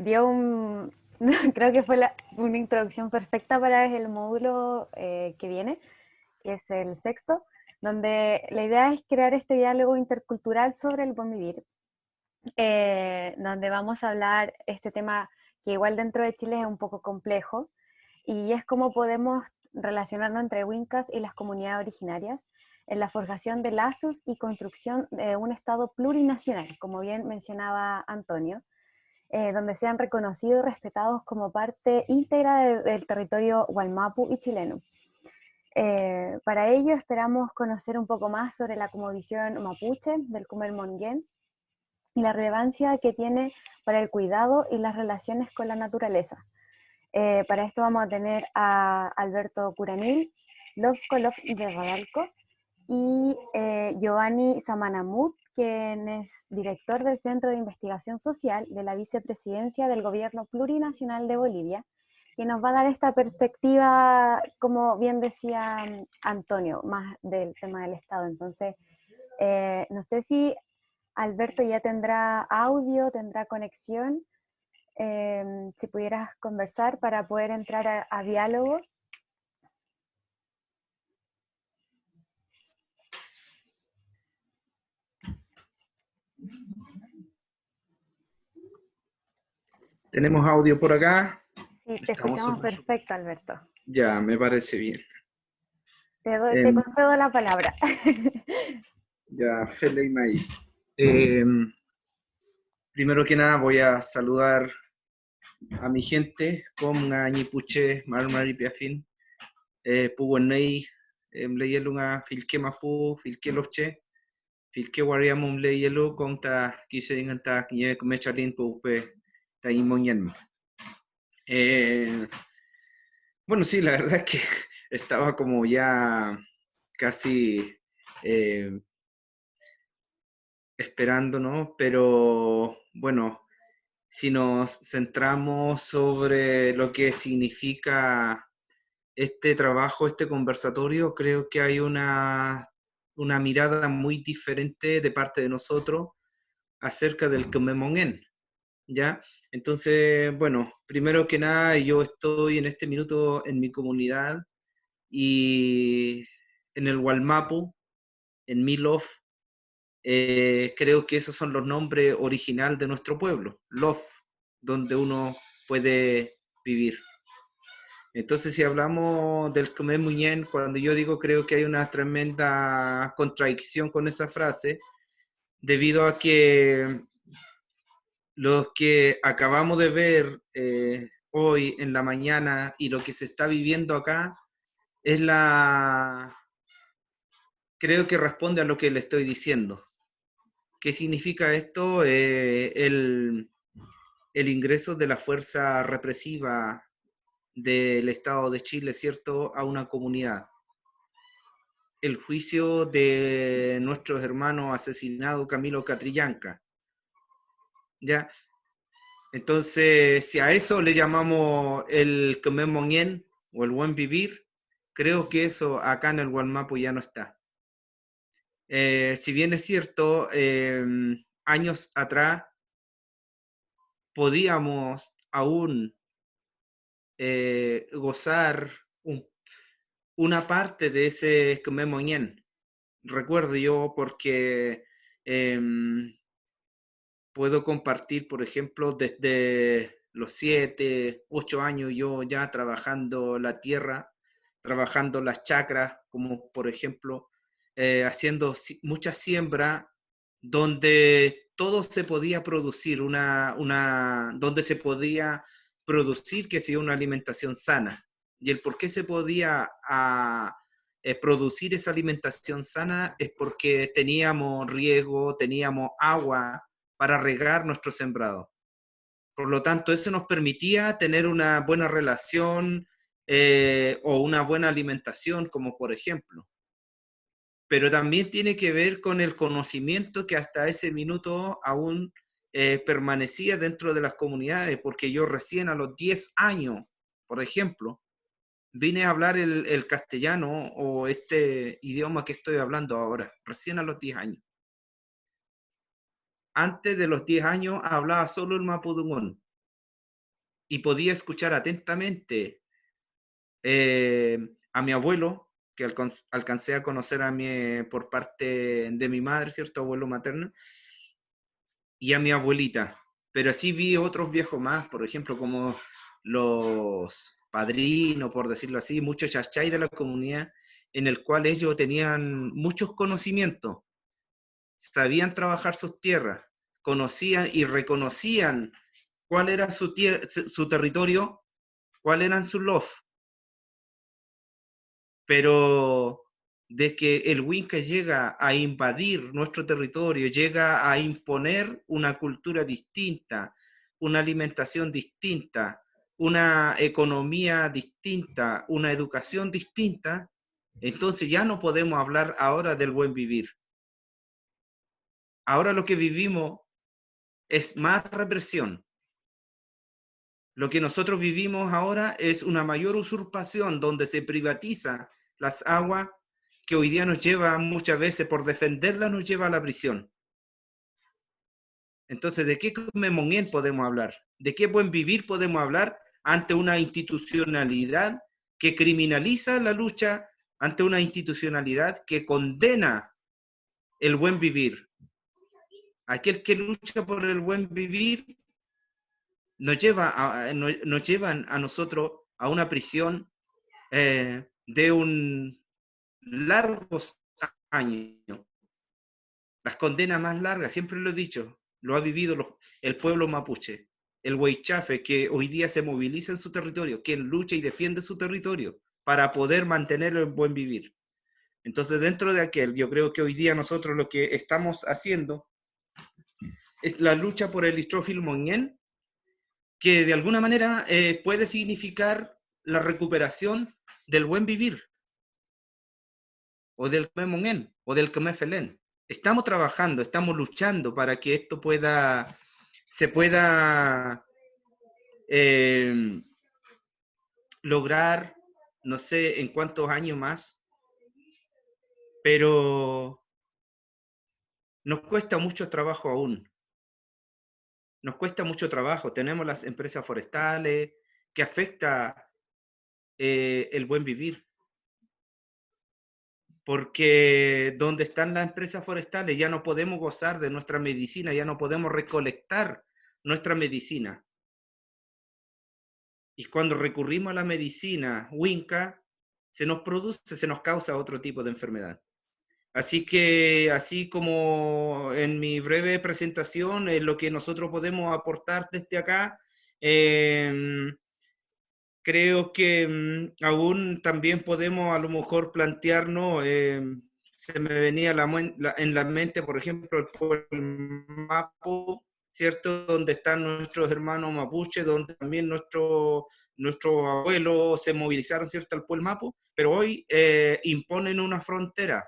dio un, creo que fue una introducción perfecta para el módulo que viene, que es el sexto, donde la idea es crear este diálogo intercultural sobre el buen vivir, donde vamos a hablar este tema que igual dentro de Chile es un poco complejo, y es cómo podemos relacionarnos entre Wincas y las comunidades originarias en la forjación de lazos y construcción de un Estado plurinacional, como bien mencionaba Antonio, donde sean reconocidos y respetados como parte íntegra del territorio Gualmapu y chileno. Para ello esperamos conocer un poco más sobre la cosmovisión mapuche del Cumelmonguén y la relevancia que tiene para el cuidado y las relaciones con la naturaleza. Para esto vamos a tener a Alberto Curanil, Lovkolov de Radalco, y Giovanni Samanamut, quien es director del Centro de Investigación Social de la Vicepresidencia del Gobierno Plurinacional de Bolivia, que nos va a dar esta perspectiva, como bien decía Antonio, más del tema del Estado. Entonces, no sé si Alberto ya tendrá audio, tendrá conexión, si pudieras conversar para poder entrar a diálogo. Tenemos audio por acá. Sí, te Estamos escuchamos súper. perfecto, Alberto. Ya, me parece bien. Te Em, concedo la palabra. ya, Fele y May. Primero que nada voy a saludar a mi gente, con Ñipuche, Marmari Piafin, Puguanei, Mleyelunga, Filke Mapu, Filke Loche, Filke Wariamum Leyelu, Conta, Quise Inganta, Kie Mechalin Pupe, Taimoyen. Bueno, sí, la verdad es que estaba como ya casi esperando, ¿no? Pero bueno, si nos centramos sobre lo que significa este trabajo, este conversatorio, creo que hay una mirada muy diferente de parte de nosotros acerca del Kememongen, ¿ya? Entonces, bueno, primero que nada, yo estoy en este minuto en mi comunidad y en el Gualmapu, en Milov, creo que esos son los nombres original de nuestro pueblo, Lof, donde uno puede vivir. Entonces, si hablamos del Khmer Muñén, cuando yo digo creo que hay una tremenda contradicción con esa frase, debido a que los que acabamos de ver hoy en la mañana y lo que se está viviendo acá es creo que responde a lo que le estoy diciendo. ¿Qué significa esto? El ingreso de la fuerza represiva del Estado de Chile, ¿cierto?, a una comunidad. El juicio de nuestros hermanos asesinados Camilo Catrillanca, ¿ya? Entonces, si a eso le llamamos el Kememonien o el buen vivir, creo que eso acá en el Gualmapu ya no está. Si bien es cierto, años atrás podíamos aún gozar una parte de ese Kememonien. Recuerdo yo porque puedo compartir, por ejemplo, desde los 7, 8 años yo ya trabajando la tierra, trabajando las chacras, como por ejemplo, haciendo mucha siembra donde todo se podía producir, donde se podía producir que sea una alimentación sana. Y el por qué se podía producir esa alimentación sana es porque teníamos riego, teníamos agua para regar nuestro sembrado. Por lo tanto, eso nos permitía tener una buena relación o una buena alimentación, como por ejemplo. Pero también tiene que ver con el conocimiento que hasta ese minuto aún permanecía dentro de las comunidades, porque yo recién a los 10 años, por ejemplo, vine a hablar el castellano o este idioma que estoy hablando ahora, recién a los 10 años. Antes de los 10 años hablaba solo el mapudungún. y podía escuchar atentamente a mi abuelo, que alcancé a conocer por parte de mi madre, ¿cierto? Abuelo materno, y a mi abuelita. Pero sí vi otros viejos más, por ejemplo, como los padrinos, por decirlo así, muchos chachai de la comunidad, en el cual ellos tenían muchos conocimientos, sabían trabajar sus tierras, conocían y reconocían cuál era su territorio, cuál eran sus lof. Pero de que el Winca llega a invadir nuestro territorio, llega a imponer una cultura distinta, una alimentación distinta, una economía distinta, una educación distinta, entonces ya no podemos hablar ahora del buen vivir. Ahora lo que vivimos es más represión. Lo que nosotros vivimos ahora es una mayor usurpación donde se privatiza las aguas que hoy día nos lleva muchas veces por defenderlas nos lleva a la prisión. Entonces, ¿de qué Memonguén podemos hablar? ¿De qué buen vivir podemos hablar ante una institucionalidad que criminaliza la lucha, ante una institucionalidad que condena el buen vivir? Aquel que lucha por el buen vivir nos llevan a nosotros a una prisión de un largos años. Las condenas más largas, siempre lo he dicho, lo ha vivido el pueblo mapuche, el huaychafe que hoy día se moviliza en su territorio, quien lucha y defiende su territorio para poder mantener el buen vivir. Entonces, dentro de aquel, yo creo que hoy día nosotros lo que estamos haciendo es la lucha por el Istrófil Moñén, que de alguna manera puede significar la recuperación del buen vivir, o del Kmemongen, o del Kmefelén. Estamos trabajando, estamos luchando para que esto se pueda lograr, no sé en cuántos años más, pero nos cuesta mucho trabajo aún. Nos cuesta mucho trabajo. Tenemos las empresas forestales que afecta el buen vivir. Porque donde están las empresas forestales ya no podemos gozar de nuestra medicina, ya no podemos recolectar nuestra medicina. Y cuando recurrimos a la medicina Winca, se nos causa otro tipo de enfermedad. Así que, así como en mi breve presentación, lo que nosotros podemos aportar desde acá, creo que aún también podemos a lo mejor plantearnos, se me venía en la mente, por ejemplo, el Mapo, ¿cierto? Donde están nuestros hermanos mapuches, donde también nuestros abuelos se movilizaron, ¿cierto?, al Pueblo Mapo, pero hoy imponen una frontera.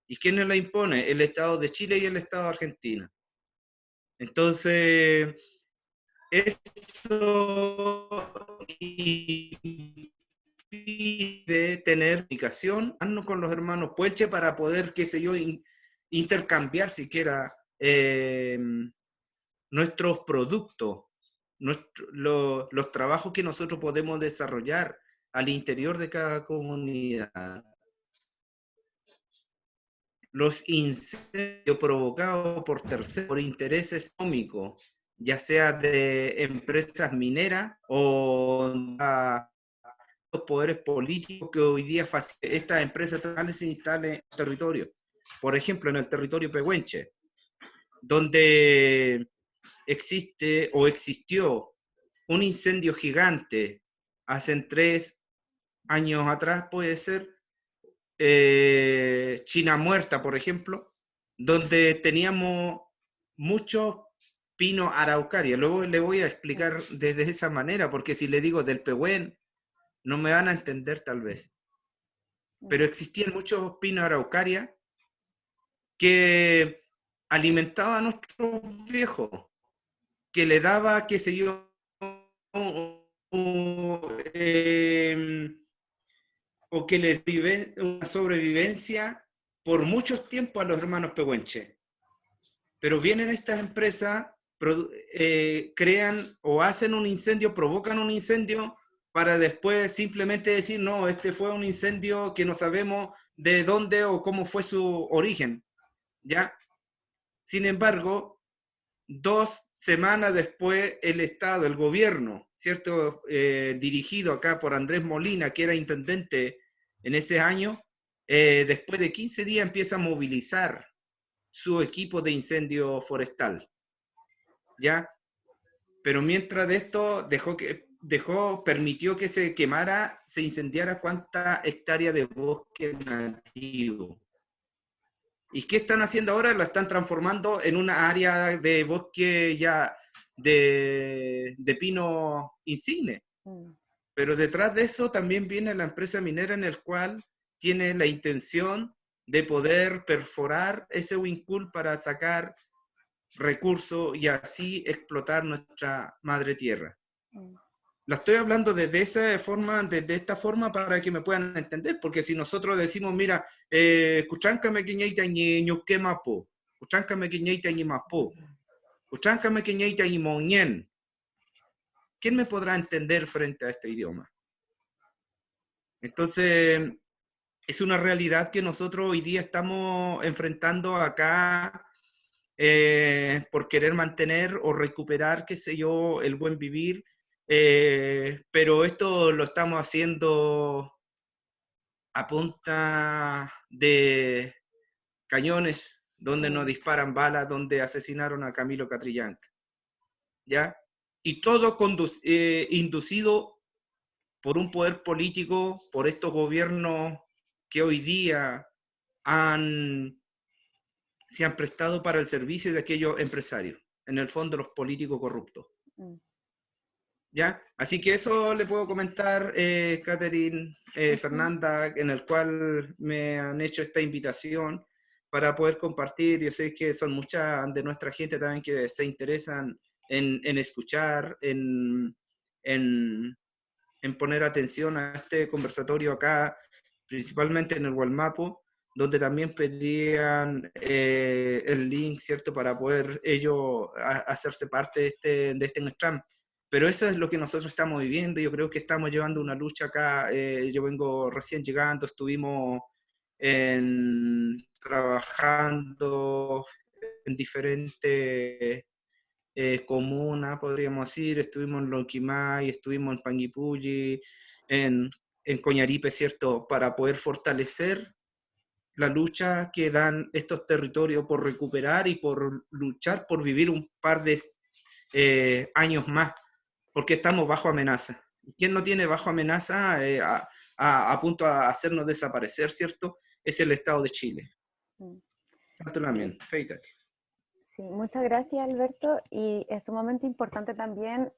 ¿Y quién la impone? El Estado de Chile y el Estado de Argentina. Entonces, eso impide tener comunicación con los hermanos Puelche para poder, qué sé yo, intercambiar siquiera nuestros productos, los trabajos que nosotros podemos desarrollar al interior de cada comunidad. Los incendios provocados por terceros, por intereses económicos, ya sea de empresas mineras o los poderes políticos que hoy día estas empresas estatales se instalen en el territorio. Por ejemplo, en el territorio pehuenche, donde existe o existió un incendio gigante hace 3 años atrás, puede ser, China Muerta, por ejemplo, donde teníamos muchos pinos araucaria. Luego le voy a explicar desde esa manera, porque si le digo del Pehuen, no me van a entender tal vez. Pero existían muchos pinos araucaria que alimentaban a nuestros viejos, que le daba, qué sé yo, o que les vive una sobrevivencia por muchos tiempos a los hermanos pehuenche. Pero vienen estas empresas crean o hacen un incendio, provocan un incendio para después simplemente decir, no, este fue un incendio que no sabemos de dónde o cómo fue su origen, ¿ya? Sin embargo, 2 semanas después, el Estado, el gobierno, ¿cierto? Dirigido acá por Andrés Molina, que era intendente en ese año, después de 15 días empieza a movilizar su equipo de incendio forestal, ¿ya? Pero mientras de esto permitió que se quemara, se incendiara cuánta hectárea de bosque nativo. ¿Y qué están haciendo ahora? Lo están transformando en una área de bosque ya de pino insigne. Pero detrás de eso también viene la empresa minera en el cual tiene la intención de poder perforar ese Huincul para sacar recursos y así explotar nuestra madre tierra. La estoy hablando desde esta forma para que me puedan entender, porque si nosotros decimos, mira, kuchankame kiñeita ñi ñuque mapo, kuchankame kiñeita ñi mapo, kuchankame kiñeita ñi moñen, ¿quién me podrá entender frente a este idioma? Entonces, es una realidad que nosotros hoy día estamos enfrentando acá por querer mantener o recuperar, qué sé yo, el buen vivir, pero esto lo estamos haciendo a punta de cañones, donde nos disparan balas, donde asesinaron a Camilo Catrillanca, ¿ya? Y todo inducido por un poder político, por estos gobiernos que hoy día se han prestado para el servicio de aquellos empresarios, en el fondo los políticos corruptos. ¿Ya? Así que eso le puedo comentar, Catherine, Fernanda, en el cual me han hecho esta invitación para poder compartir. Yo sé que son muchas de nuestra gente también que se interesan en escuchar, en poner atención a este conversatorio acá, principalmente en el Gualmapo, donde también pedían el link, ¿cierto?, para poder ellos hacerse parte de este Nextram. Pero eso es lo que nosotros estamos viviendo. Yo creo que estamos llevando una lucha acá. Yo vengo recién llegando, estuvimos trabajando en diferentes comunas, podríamos decir. Estuvimos en Lonquimay, estuvimos en Panguipulli, en Coñaripe, ¿cierto?, para poder fortalecer la lucha que dan estos territorios por recuperar y por luchar por vivir un par de años más, porque estamos bajo amenaza. ¿Quién no tiene bajo amenaza a punto a hacernos desaparecer, ¿cierto? Es el Estado de Chile. Sí, muchas gracias, Alberto, y es sumamente importante también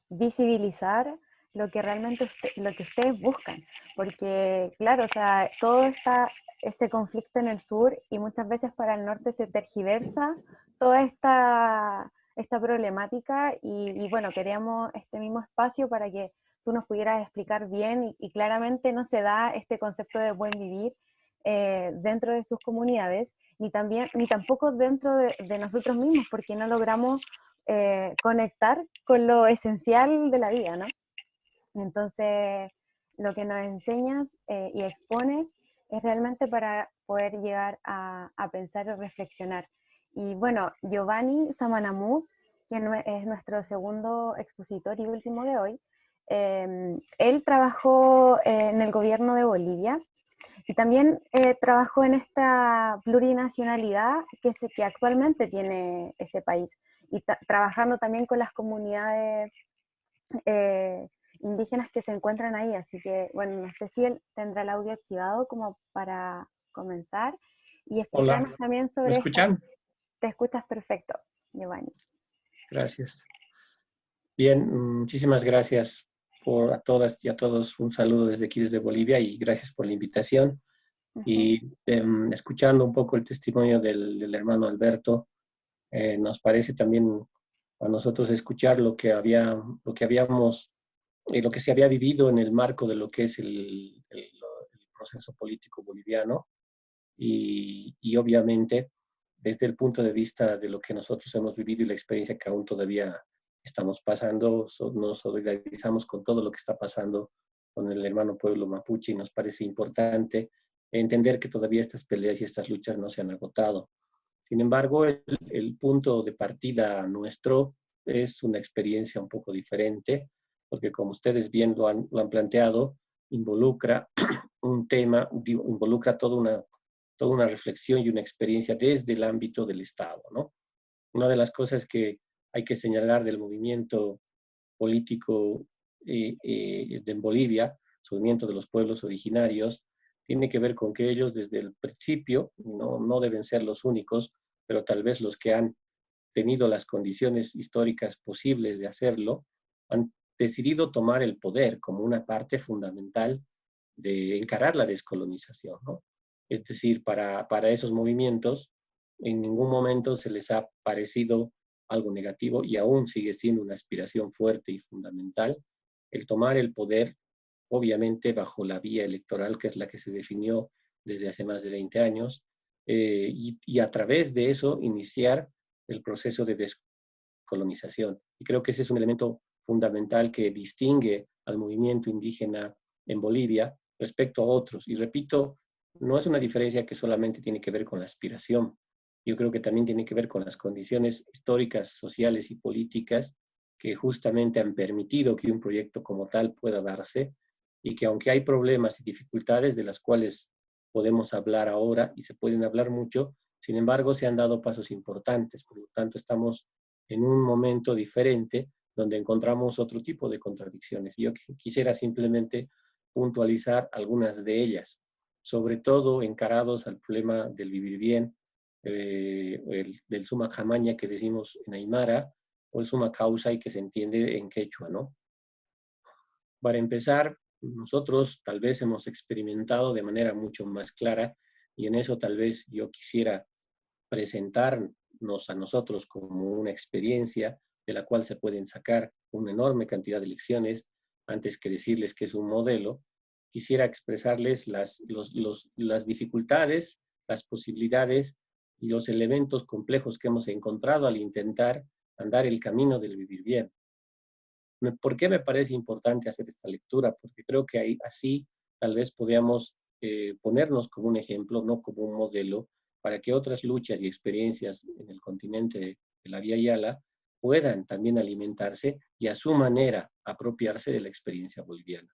visibilizar lo que realmente lo que ustedes buscan, porque claro, o sea, todo ese conflicto en el sur y muchas veces para el norte se tergiversa toda esta problemática y bueno, queríamos este mismo espacio para que tú nos pudieras explicar bien y claramente no se da este concepto de buen vivir dentro de sus comunidades, ni tampoco dentro de nosotros mismos, porque no logramos conectar con lo esencial de la vida, ¿no? Entonces, lo que nos enseñas y expones es realmente para poder llegar a pensar y reflexionar. Y bueno, Giovanni Samanamú, quien es nuestro segundo expositor y último de hoy, él trabajó en el gobierno de Bolivia y también trabajó en esta plurinacionalidad que actualmente tiene ese país y trabajando también con las comunidades indígenas que se encuentran ahí. Así que, bueno, no sé si él tendrá el audio activado como para comenzar y explicarnos Hola, también ¿me sobre esta. escuchan? Te escuchas perfecto, Giovanni. Gracias. Bien, muchísimas gracias a todas y a todos. Un saludo desde aquí, desde Bolivia, y gracias por la invitación. Y escuchando un poco el testimonio del hermano Alberto, nos parece también a nosotros escuchar lo que habíamos, lo que se había vivido en el marco de lo que es el proceso político boliviano y obviamente desde el punto de vista de lo que nosotros hemos vivido y la experiencia que aún todavía estamos pasando, nos solidarizamos con todo lo que está pasando con el hermano pueblo mapuche y nos parece importante entender que todavía estas peleas y estas luchas no se han agotado. Sin embargo, el punto de partida nuestro es una experiencia un poco diferente, porque como ustedes bien lo han planteado, involucra un tema, involucra toda una reflexión y una experiencia desde el ámbito del Estado, ¿no? Una de las cosas que hay que señalar del movimiento político en Bolivia, su movimiento de los pueblos originarios, tiene que ver con que ellos desde el principio, no deben ser los únicos, pero tal vez los que han tenido las condiciones históricas posibles de hacerlo, han decidido tomar el poder como una parte fundamental de encarar la descolonización, ¿no? Es decir, para esos movimientos, en ningún momento se les ha parecido algo negativo y aún sigue siendo una aspiración fuerte y fundamental el tomar el poder, obviamente bajo la vía electoral, que es la que se definió desde hace más de 20 años, y a través de eso iniciar el proceso de descolonización. Y creo que ese es un elemento fundamental que distingue al movimiento indígena en Bolivia respecto a otros. Y repito, no es una diferencia que solamente tiene que ver con la aspiración. Yo creo que también tiene que ver con las condiciones históricas, sociales y políticas que justamente han permitido que un proyecto como tal pueda darse y que aunque hay problemas y dificultades de las cuales podemos hablar ahora y se pueden hablar mucho, sin embargo se han dado pasos importantes. Por lo tanto, estamos en un momento diferente donde encontramos otro tipo de contradicciones. Yo quisiera simplemente puntualizar algunas de ellas, sobre todo encarados al problema del vivir bien, del suma jamaña que decimos en Aymara, o el suma causay que se entiende en quechua, ¿no? Para empezar, nosotros tal vez hemos experimentado de manera mucho más clara, y en eso tal vez yo quisiera presentarnos a nosotros como una experiencia de la cual se pueden sacar una enorme cantidad de lecciones antes que decirles que es un modelo. Quisiera expresarles las dificultades, las posibilidades y los elementos complejos que hemos encontrado al intentar andar el camino del vivir bien. ¿Por qué me parece importante hacer esta lectura? Porque creo que ahí, así tal vez podamos ponernos como un ejemplo, no como un modelo, para que otras luchas y experiencias en el continente de la Vía Yala puedan también alimentarse y a su manera apropiarse de la experiencia boliviana.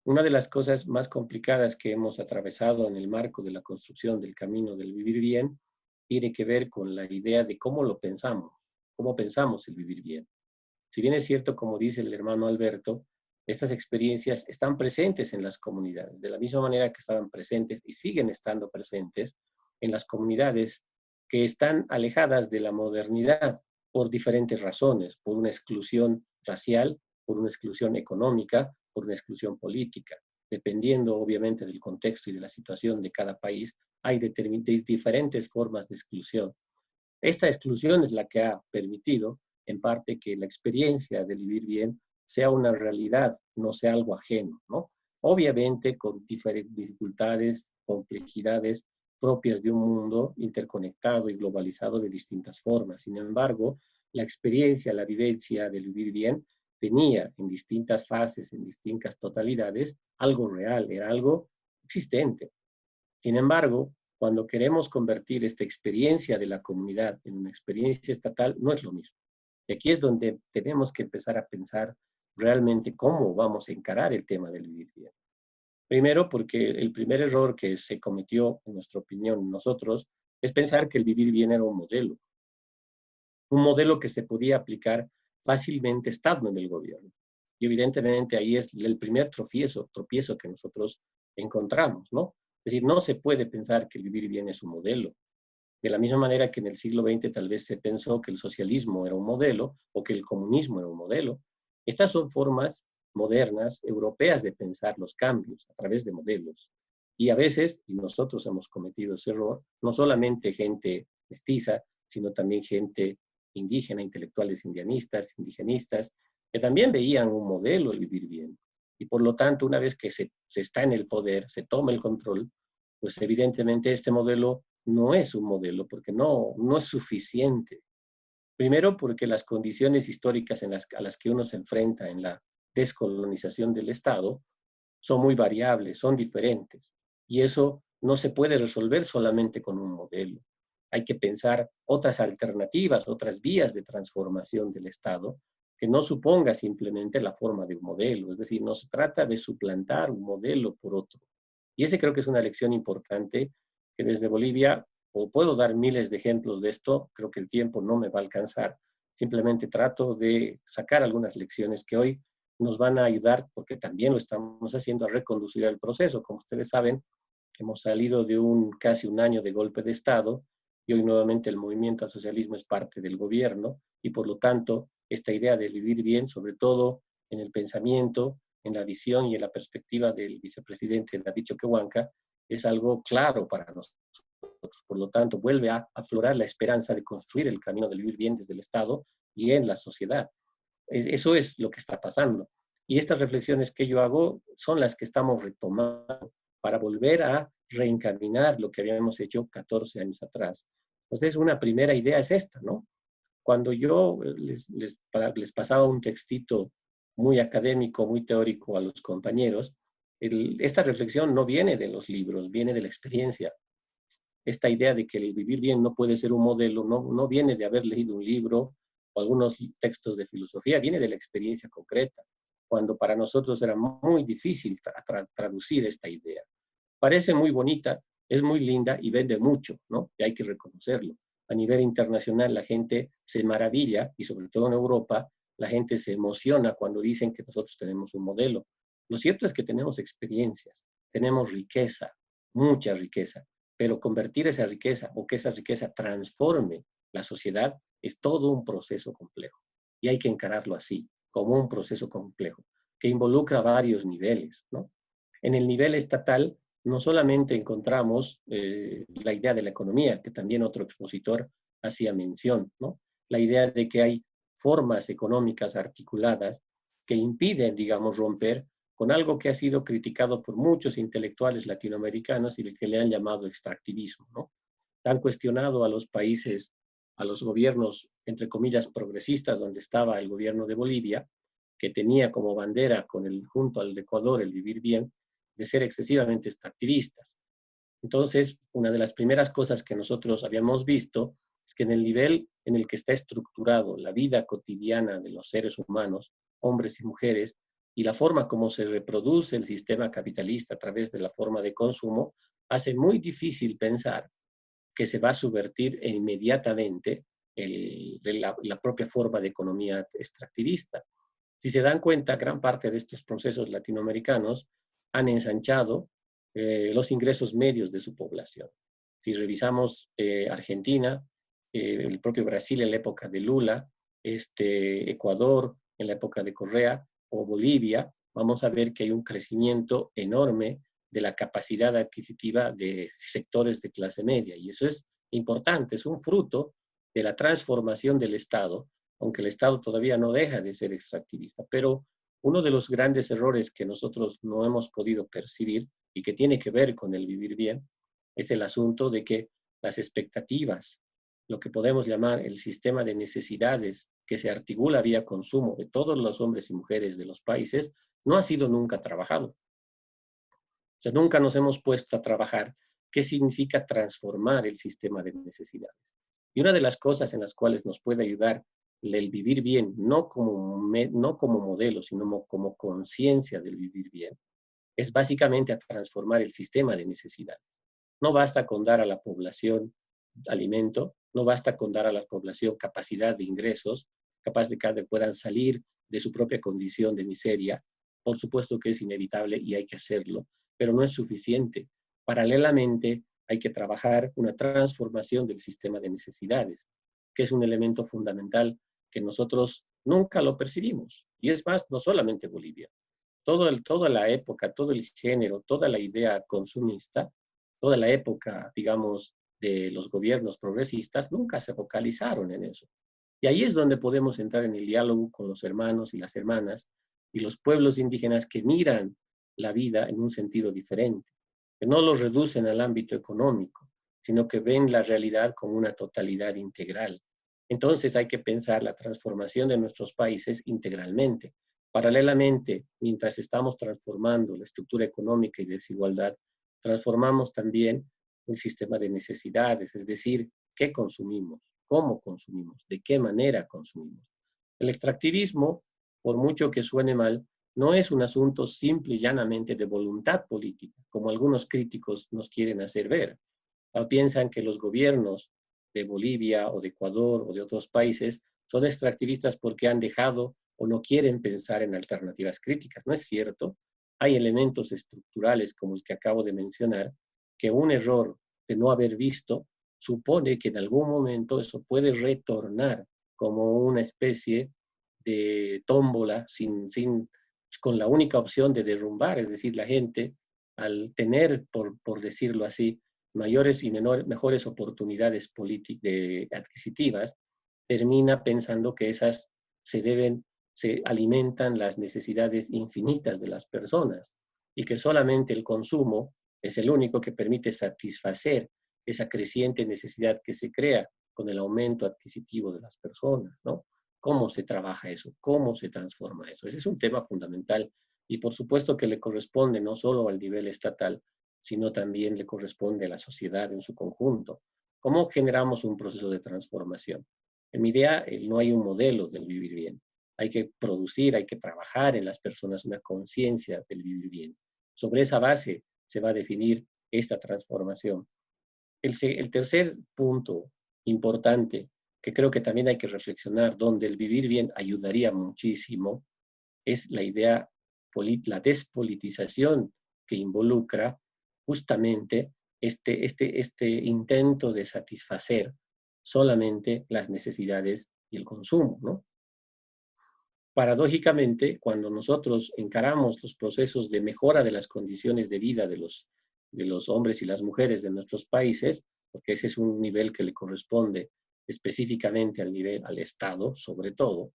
Una de las cosas más complicadas que hemos atravesado en el marco de la construcción del camino del vivir bien tiene que ver con la idea de cómo lo pensamos, cómo pensamos el vivir bien. Si bien es cierto, como dice el hermano Alberto, estas experiencias están presentes en las comunidades, de la misma manera que estaban presentes y siguen estando presentes en las comunidades que están alejadas de la modernidad por diferentes razones, por una exclusión racial, por una exclusión económica, por una exclusión política. Dependiendo obviamente del contexto y de la situación de cada país, hay diferentes formas de exclusión. Esta exclusión es la que ha permitido en parte que la experiencia de vivir bien sea una realidad, no sea algo ajeno, ¿no? Obviamente con diferentes dificultades, complejidades propias de un mundo interconectado y globalizado de distintas formas. Sin embargo, la experiencia, la vivencia del vivir bien tenía en distintas fases, en distintas totalidades, algo real, era algo existente. Sin embargo, cuando queremos convertir esta experiencia de la comunidad en una experiencia estatal, no es lo mismo. Y aquí es donde tenemos que empezar a pensar realmente cómo vamos a encarar el tema del vivir bien. Primero, porque el primer error que se cometió, en nuestra opinión, nosotros, es pensar que el vivir bien era un modelo que se podía aplicar fácilmente estando en el gobierno. Y evidentemente ahí es el primer tropiezo que nosotros encontramos, ¿no? Es decir, no se puede pensar que el vivir bien es un modelo. De la misma manera que en el siglo XX tal vez se pensó que el socialismo era un modelo o que el comunismo era un modelo. Estas son formas modernas, europeas, de pensar los cambios a través de modelos. Y a veces, y nosotros hemos cometido ese error, no solamente gente mestiza, sino también gente indígena, intelectuales indigenistas, que también veían un modelo el vivir bien. Y por lo tanto, una vez que se está en el poder, se toma el control, pues evidentemente este modelo no es un modelo, porque no es suficiente. Primero, porque las condiciones históricas a las que uno se enfrenta en la descolonización del Estado son muy variables, son diferentes. Y eso no se puede resolver solamente con un modelo. Hay que pensar otras alternativas, otras vías de transformación del Estado que no suponga simplemente la forma de un modelo. Es decir, no se trata de suplantar un modelo por otro. Y ese creo que es una lección importante que desde Bolivia, o puedo dar miles de ejemplos de esto, creo que el tiempo no me va a alcanzar. Simplemente trato de sacar algunas lecciones que hoy nos van a ayudar, porque también lo estamos haciendo, a reconducir el proceso. Como ustedes saben, hemos salido de casi un año de golpe de Estado y hoy nuevamente el movimiento al socialismo es parte del gobierno y por lo tanto esta idea de vivir bien, sobre todo en el pensamiento, en la visión y en la perspectiva del vicepresidente David Choquehuanca, es algo claro para nosotros. Por lo tanto, vuelve a aflorar la esperanza de construir el camino del vivir bien desde el Estado y en la sociedad. Eso es lo que está pasando. Y estas reflexiones que yo hago son las que estamos retomando para volver a reencaminar lo que habíamos hecho 14 años atrás. Entonces, una primera idea es esta, ¿no? Cuando yo les pasaba un textito muy académico, muy teórico a los compañeros, esta reflexión no viene de los libros, viene de la experiencia. Esta idea de que el vivir bien no puede ser un modelo, no viene de haber leído un libro o algunos textos de filosofía, viene de la experiencia concreta, cuando para nosotros era muy difícil traducir esta idea. Parece muy bonita, es muy linda y vende mucho, ¿no? Y hay que reconocerlo. A nivel internacional la gente se maravilla, y sobre todo en Europa, la gente se emociona cuando dicen que nosotros tenemos un modelo. Lo cierto es que tenemos experiencias, tenemos riqueza, mucha riqueza, pero convertir esa riqueza o que esa riqueza transforme la sociedad es todo un proceso complejo. Y hay que encararlo así, como un proceso complejo, que involucra varios niveles, ¿no? En el nivel estatal, no solamente encontramos la idea de la economía, que también otro expositor hacía mención, ¿no? La idea de que hay formas económicas articuladas que impiden, digamos, romper con algo que ha sido criticado por muchos intelectuales latinoamericanos y que le han llamado extractivismo, ¿no? Han cuestionado a los países, a los gobiernos, entre comillas, progresistas, donde estaba el gobierno de Bolivia, que tenía como bandera junto al de Ecuador el vivir bien, de ser excesivamente extractivistas. Entonces, una de las primeras cosas que nosotros habíamos visto es que en el nivel en el que está estructurado la vida cotidiana de los seres humanos, hombres y mujeres, y la forma como se reproduce el sistema capitalista a través de la forma de consumo, hace muy difícil pensar que se va a subvertir inmediatamente la propia forma de economía extractivista. Si se dan cuenta, gran parte de estos procesos latinoamericanos han ensanchado los ingresos medios de su población. Si revisamos Argentina, el propio Brasil en la época de Lula, Ecuador en la época de Correa o Bolivia, vamos a ver que hay un crecimiento enorme de la capacidad adquisitiva de sectores de clase media. Y eso es importante, es un fruto de la transformación del Estado, aunque el Estado todavía no deja de ser extractivista. Pero uno de los grandes errores que nosotros no hemos podido percibir y que tiene que ver con el vivir bien es el asunto de que las expectativas, lo que podemos llamar el sistema de necesidades que se articula vía consumo de todos los hombres y mujeres de los países, no ha sido nunca trabajado. O sea, nunca nos hemos puesto a trabajar qué significa transformar el sistema de necesidades. Y una de las cosas en las cuales nos puede ayudar el vivir bien, no como modelo, sino como conciencia del vivir bien, es básicamente a transformar el sistema de necesidades. No basta con dar a la población alimento, no basta con dar a la población capacidad de ingresos, capaz de que puedan salir de su propia condición de miseria. Por supuesto que es inevitable y hay que hacerlo, pero no es suficiente. Paralelamente, hay que trabajar una transformación del sistema de necesidades, que es un elemento fundamental que nosotros nunca lo percibimos. Y es más, no solamente Bolivia. Toda la época, todo el género, toda la idea consumista, toda la época, digamos, de los gobiernos progresistas, nunca se focalizaron en eso. Y ahí es donde podemos entrar en el diálogo con los hermanos y las hermanas y los pueblos indígenas que miran la vida en un sentido diferente. que no lo reducen al ámbito económico, sino que ven la realidad como una totalidad integral. Entonces hay que pensar la transformación de nuestros países integralmente. Paralelamente, mientras estamos transformando la estructura económica y desigualdad, transformamos también el sistema de necesidades, es decir, qué consumimos, cómo consumimos, de qué manera consumimos. El extractivismo, por mucho que suene mal, no es un asunto simple y llanamente de voluntad política, como algunos críticos nos quieren hacer ver. Piensan que los gobiernos de Bolivia o de Ecuador o de otros países son extractivistas porque han dejado o no quieren pensar en alternativas críticas. No es cierto. Hay elementos estructurales como el que acabo de mencionar, que un error de no haber visto supone que en algún momento eso puede retornar como una especie de tómbola con la única opción de derrumbar, es decir, la gente al tener, por decirlo así, mayores y mejores oportunidades adquisitivas, termina pensando que esas se alimentan las necesidades infinitas de las personas y que solamente el consumo es el único que permite satisfacer esa creciente necesidad que se crea con el aumento adquisitivo de las personas, ¿no? ¿Cómo se trabaja eso? ¿Cómo se transforma eso? Ese es un tema fundamental y por supuesto que le corresponde no solo al nivel estatal, sino también le corresponde a la sociedad en su conjunto. ¿Cómo generamos un proceso de transformación? En mi idea, no hay un modelo del vivir bien. Hay que producir, hay que trabajar en las personas una conciencia del vivir bien. Sobre esa base se va a definir esta transformación. El tercer punto importante, que creo que también hay que reflexionar, donde el vivir bien ayudaría muchísimo, es la idea, la despolitización que involucra justamente este intento de satisfacer solamente las necesidades y el consumo, ¿no? Paradójicamente, cuando nosotros encaramos los procesos de mejora de las condiciones de vida de los hombres y las mujeres de nuestros países, porque ese es un nivel que le corresponde específicamente al Estado, sobre todo,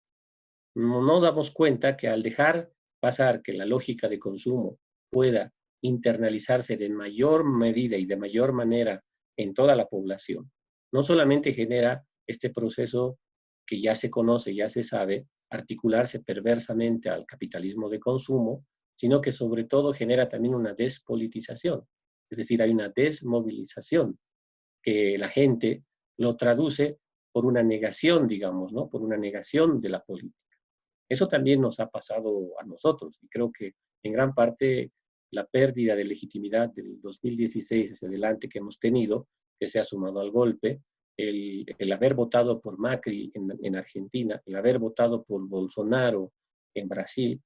no damos cuenta que al dejar pasar que la lógica de consumo pueda internalizarse de mayor medida y de mayor manera en toda la población, no solamente genera este proceso que ya se conoce, ya se sabe, articularse perversamente al capitalismo de consumo, sino que sobre todo genera también una despolitización, es decir, hay una desmovilización que la gente lo traduce por una negación, digamos, ¿no? Por una negación de la política. Eso también nos ha pasado a nosotros y creo que en gran parte la pérdida de legitimidad del 2016 hacia adelante que hemos tenido, que se ha sumado al golpe, el haber votado por Macri en Argentina, el haber votado por Bolsonaro en Brasil,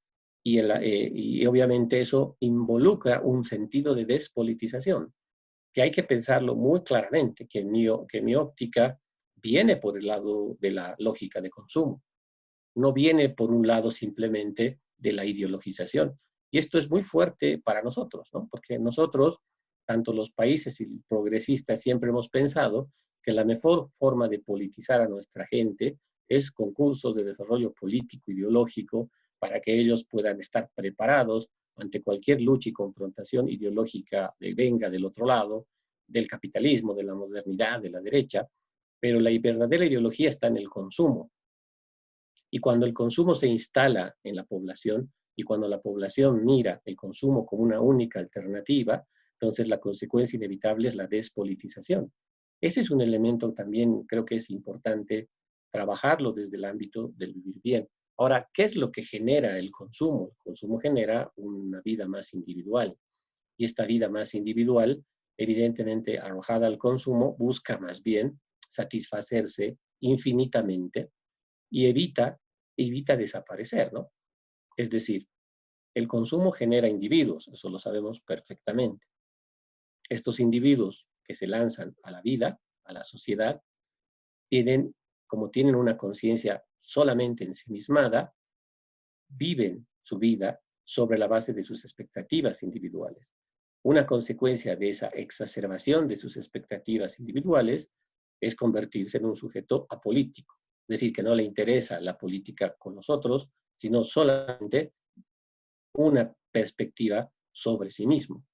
y obviamente eso involucra un sentido de despolitización, que hay que pensarlo muy claramente, que mi óptica viene por el lado de la lógica de consumo, no viene por un lado simplemente de la ideologización. Y esto es muy fuerte para nosotros, ¿no? Porque nosotros, tanto los países progresistas, siempre hemos pensado que la mejor forma de politizar a nuestra gente es con cursos de desarrollo político, ideológico, para que ellos puedan estar preparados ante cualquier lucha y confrontación ideológica que venga del otro lado, del capitalismo, de la modernidad, de la derecha, pero la verdadera ideología está en el consumo. Y cuando el consumo se instala en la población y cuando la población mira el consumo como una única alternativa, entonces la consecuencia inevitable es la despolitización. Ese es un elemento también, creo que es importante trabajarlo desde el ámbito del vivir bien. Ahora, ¿qué es lo que genera el consumo? El consumo genera una vida más individual. Y esta vida más individual, evidentemente arrojada al consumo, busca más bien satisfacerse infinitamente y evita desaparecer, ¿no? Es decir, el consumo genera individuos, eso lo sabemos perfectamente. Estos individuos que se lanzan a la vida, a la sociedad, como tienen una conciencia solamente ensimismada, viven su vida sobre la base de sus expectativas individuales. Una consecuencia de esa exacerbación de sus expectativas individuales es convertirse en un sujeto apolítico, es decir, que no le interesa la política con nosotros, sino solamente una perspectiva sobre sí mismo.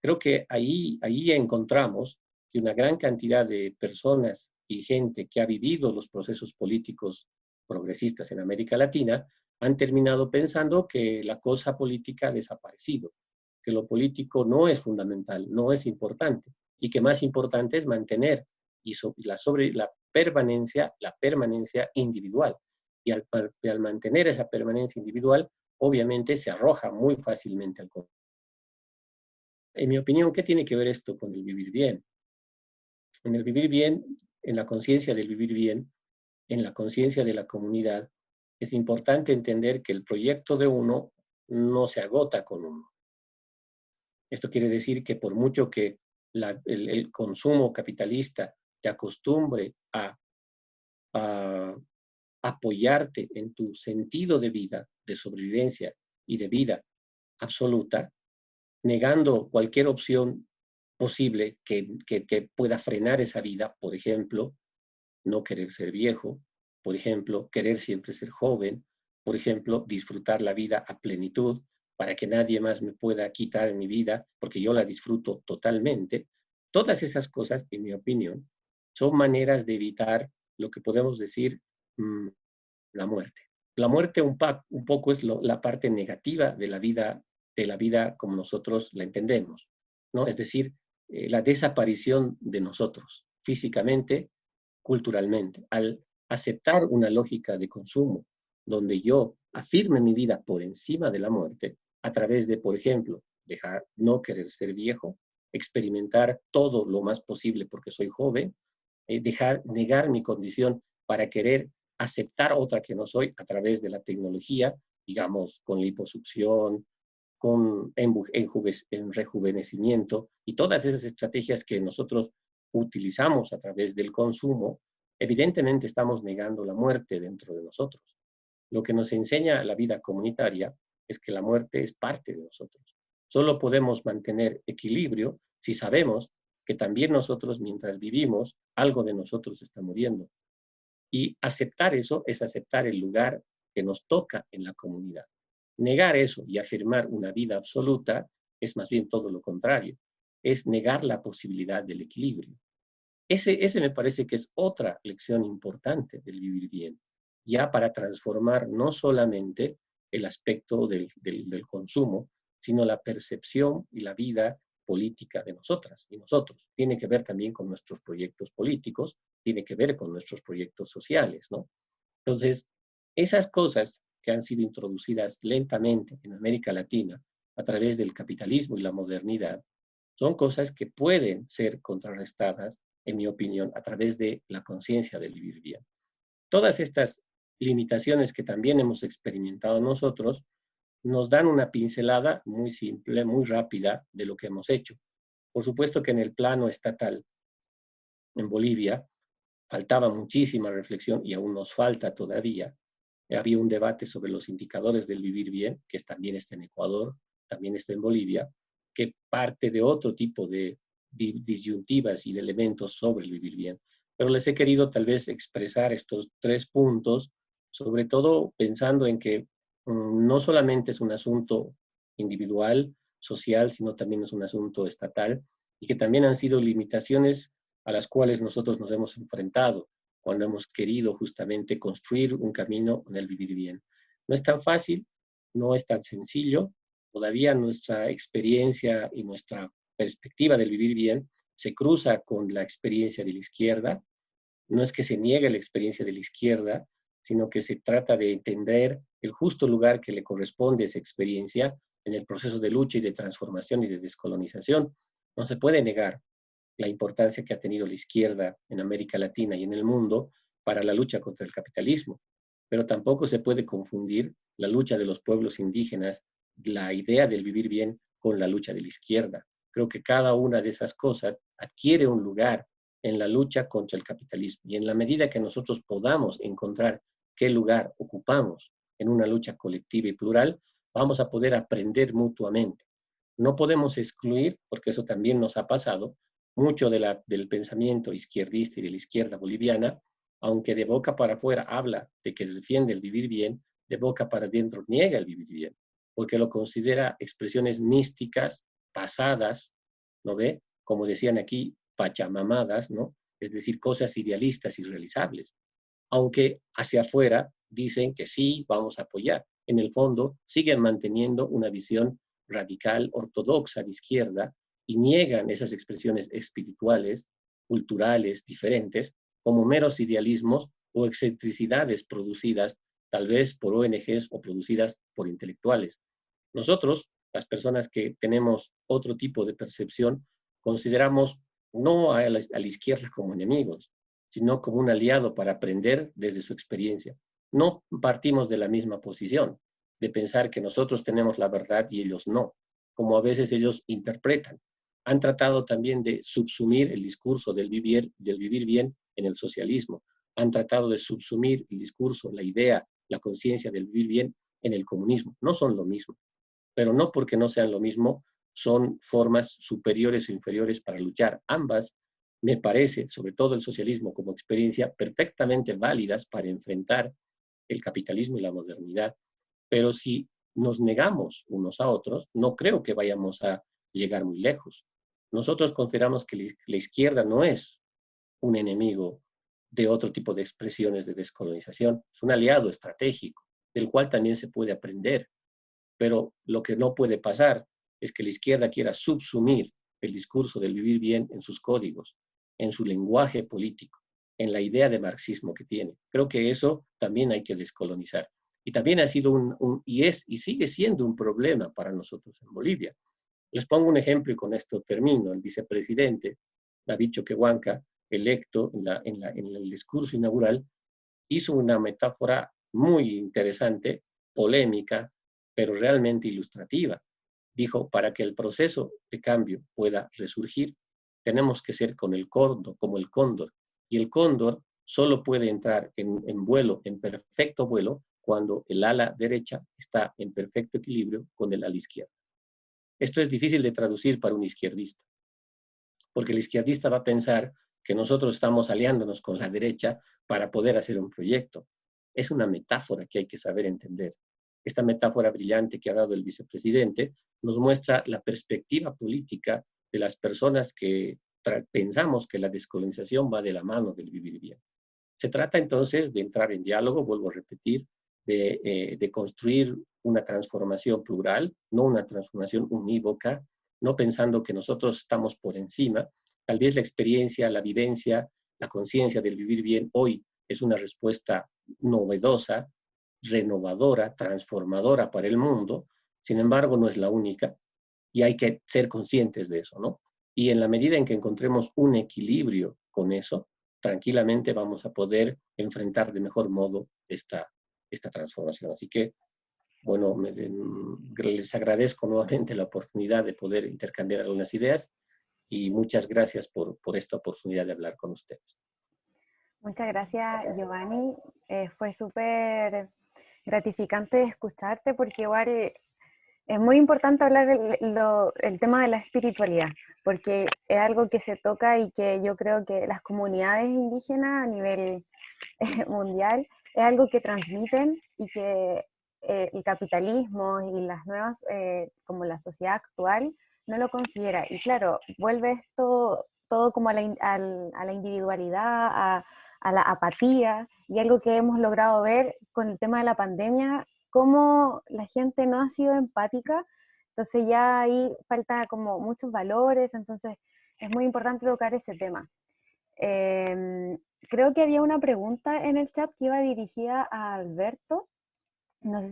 Creo que ahí encontramos que una gran cantidad de personas y gente que ha vivido los procesos políticos progresistas en América Latina han terminado pensando que la cosa política ha desaparecido, que lo político no es fundamental, no es importante, y que más importante es mantener la permanencia individual. Y al mantener esa permanencia individual, obviamente se arroja muy fácilmente al control. En mi opinión, ¿qué tiene que ver esto con el vivir bien? En el vivir bien, en la conciencia del vivir bien, en la conciencia de la comunidad, es importante entender que el proyecto de uno no se agota con uno. Esto quiere decir que por mucho que el consumo capitalista te acostumbre a apoyarte en tu sentido de vida, de sobrevivencia y de vida absoluta, negando cualquier opción posible que pueda frenar esa vida, por ejemplo, no querer ser viejo, por ejemplo, querer siempre ser joven, por ejemplo, disfrutar la vida a plenitud para que nadie más me pueda quitar mi vida, porque yo la disfruto totalmente. Todas esas cosas, en mi opinión, son maneras de evitar lo que podemos decir la muerte. La muerte un poco es la parte negativa de la vida como nosotros la entendemos, ¿no? Es decir, la desaparición de nosotros, físicamente, culturalmente. Al aceptar una lógica de consumo donde yo afirme mi vida por encima de la muerte, a través de, por ejemplo, dejar no querer ser viejo, experimentar todo lo más posible porque soy joven, negar mi condición para querer aceptar otra que no soy a través de la tecnología, digamos, con liposucción, con rejuvenecimiento y todas esas estrategias que nosotros utilizamos a través del consumo, evidentemente estamos negando la muerte dentro de nosotros. Lo que nos enseña la vida comunitaria es que la muerte es parte de nosotros. Solo podemos mantener equilibrio si sabemos que también nosotros, mientras vivimos, algo de nosotros está muriendo. Y aceptar eso es aceptar el lugar que nos toca en la comunidad. Negar eso y afirmar una vida absoluta es más bien todo lo contrario. Es negar la posibilidad del equilibrio. Ese me parece que es otra lección importante del vivir bien, ya para transformar no solamente el aspecto del consumo, sino la percepción y la vida política de nosotras y nosotros. Tiene que ver también con nuestros proyectos políticos, tiene que ver con nuestros proyectos sociales, ¿no? Entonces, esas cosas que han sido introducidas lentamente en América Latina a través del capitalismo y la modernidad, son cosas que pueden ser contrarrestadas, en mi opinión, a través de la conciencia del vivir bien. Todas estas limitaciones que también hemos experimentado nosotros nos dan una pincelada muy simple, muy rápida de lo que hemos hecho. Por supuesto que en el plano estatal, en Bolivia, faltaba muchísima reflexión y aún nos falta todavía. Había un debate sobre los indicadores del vivir bien, que también está en Ecuador, también está en Bolivia, que parte de otro tipo de disyuntivas y de elementos sobre el vivir bien. Pero les he querido tal vez expresar estos 3 puntos, sobre todo pensando en que no solamente es un asunto individual, social, sino también es un asunto estatal y que también han sido limitaciones a las cuales nosotros nos hemos enfrentado cuando hemos querido justamente construir un camino en el vivir bien. No es tan fácil, no es tan sencillo, todavía nuestra experiencia y nuestra perspectiva del vivir bien se cruza con la experiencia de la izquierda. No es que se niegue la experiencia de la izquierda, sino que se trata de entender el justo lugar que le corresponde a esa experiencia en el proceso de lucha y de transformación y de descolonización. No se puede negar la importancia que ha tenido la izquierda en América Latina y en el mundo para la lucha contra el capitalismo, pero tampoco se puede confundir la lucha de los pueblos indígenas, la idea del vivir bien, con la lucha de la izquierda. Creo que cada una de esas cosas adquiere un lugar en la lucha contra el capitalismo y en la medida que nosotros podamos encontrar qué lugar ocupamos en una lucha colectiva y plural, vamos a poder aprender mutuamente. No podemos excluir, porque eso también nos ha pasado, mucho del pensamiento izquierdista y de la izquierda boliviana, aunque de boca para afuera habla de que defiende el vivir bien, de boca para adentro niega el vivir bien, porque lo considera expresiones místicas, pasadas, ¿no ve? Como decían aquí, pachamamadas, ¿no? Es decir, cosas idealistas y realizables. Aunque hacia afuera dicen que sí, vamos a apoyar. En el fondo, siguen manteniendo una visión radical, ortodoxa de izquierda y niegan esas expresiones espirituales, culturales, diferentes, como meros idealismos o excentricidades producidas tal vez por ONGs o producidas por intelectuales. Nosotros, las personas que tenemos otro tipo de percepción, consideramos no a la izquierda como enemigos, sino como un aliado para aprender desde su experiencia. No partimos de la misma posición, de pensar que nosotros tenemos la verdad y ellos no, como a veces ellos interpretan. Han tratado también de subsumir el discurso del vivir bien en el socialismo. Han tratado de subsumir el discurso, la idea, la conciencia del vivir bien en el comunismo. No son lo mismo, pero no porque no sean lo mismo, son formas superiores o inferiores para luchar. Ambas, me parece, sobre todo el socialismo como experiencia, perfectamente válidas para enfrentar el capitalismo y la modernidad. Pero si nos negamos unos a otros, no creo que vayamos a llegar muy lejos. Nosotros consideramos que la izquierda no es un enemigo de otro tipo de expresiones de descolonización, es un aliado estratégico, del cual también se puede aprender. Pero lo que no puede pasar es que la izquierda quiera subsumir el discurso del vivir bien en sus códigos, en su lenguaje político, en la idea de marxismo que tiene. Creo que eso también hay que descolonizar. Y también ha sido y sigue siendo un problema para nosotros en Bolivia. Les pongo un ejemplo y con esto termino. El vicepresidente David Choquehuanca, electo en el discurso inaugural, hizo una metáfora muy interesante, polémica, pero realmente ilustrativa. Dijo, para que el proceso de cambio pueda resurgir, tenemos que ser con el cóndor, como el cóndor. Y el cóndor solo puede entrar en vuelo, en perfecto vuelo, cuando el ala derecha está en perfecto equilibrio con el ala izquierda. Esto es difícil de traducir para un izquierdista, porque el izquierdista va a pensar que nosotros estamos aliándonos con la derecha para poder hacer un proyecto. Es una metáfora que hay que saber entender. Esta metáfora brillante que ha dado el vicepresidente nos muestra la perspectiva política de las personas que pensamos que la descolonización va de la mano del vivir bien. Se trata entonces de entrar en diálogo, vuelvo a repetir, de construir una transformación plural, no una transformación unívoca, no pensando que nosotros estamos por encima. Tal vez la experiencia, la vivencia, la conciencia del vivir bien hoy es una respuesta novedosa, renovadora, transformadora para el mundo. Sin embargo, no es la única y hay que ser conscientes de eso, ¿no? Y en la medida en que encontremos un equilibrio con eso, tranquilamente vamos a poder enfrentar de mejor modo esta transformación. Así que, bueno, les agradezco nuevamente la oportunidad de poder intercambiar algunas ideas y muchas gracias por esta oportunidad de hablar con ustedes. Muchas gracias, Giovanni. Fue súper gratificante escucharte porque igual es muy importante hablar el tema de la espiritualidad, porque es algo que se toca y que yo creo que las comunidades indígenas a nivel mundial es algo que transmiten y que el capitalismo y las nuevas, como la sociedad actual, no lo considera. Y claro, vuelve esto todo como a la individualidad, a la apatía, y algo que hemos logrado ver con el tema de la pandemia, cómo la gente no ha sido empática, entonces ya ahí falta como muchos valores, entonces es muy importante tocar ese tema. Creo que había una pregunta en el chat que iba dirigida a Alberto. No sé